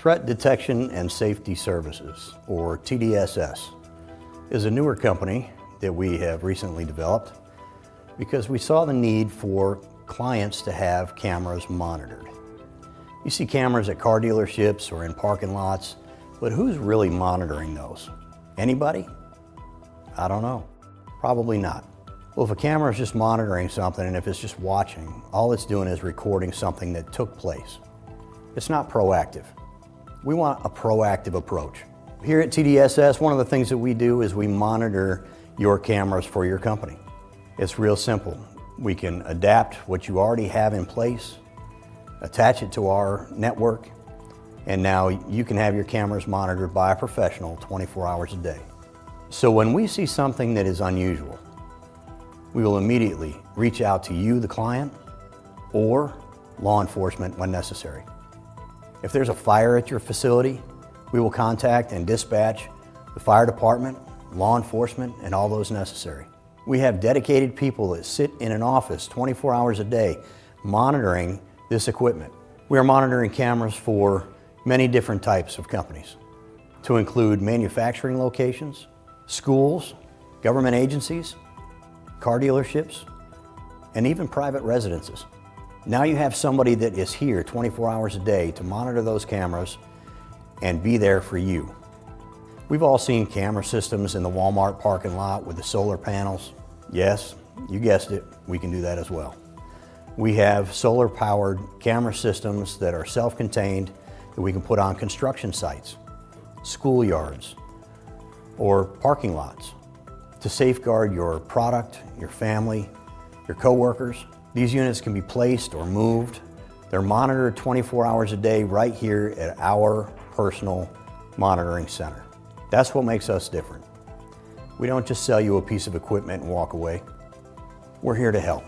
Threat Detection and Safety Services, or TDSS, is a newer company that we have recently developed because we saw the need for clients to have cameras monitored. You see cameras at car dealerships or in parking lots, but who's really monitoring those? Anybody? I don't know. Probably not. Well, if a camera is just monitoring something and if it's just watching, all it's doing is recording something that took place. It's not proactive. We want a proactive approach. Here at TDSS, one of the things that we do is we monitor your cameras for your company. It's real simple. We can adapt what you already have in place, attach it to our network, and now you can have your cameras monitored by a professional 24 hours a day. So when we see something that is unusual, we will immediately reach out to you, the client, or law enforcement when necessary. If there's a fire at your facility, we will contact and dispatch the fire department, law enforcement, and all those necessary. We have dedicated people that sit in an office 24 hours a day monitoring this equipment. We are monitoring cameras for many different types of companies, to include manufacturing locations, schools, government agencies, car dealerships, and even private residences. Now you have somebody that is here 24 hours a day to monitor those cameras and be there for you. We've all seen camera systems in the Walmart parking lot with the solar panels. Yes, you guessed it, we can do that as well. We have solar-powered camera systems that are self-contained that we can put on construction sites, schoolyards, or parking lots to safeguard your product, your family, your coworkers. These units can be placed or moved. They're monitored 24 hours a day right here at our personal monitoring center. That's what makes us different. We don't just sell you a piece of equipment and walk away. We're here to help.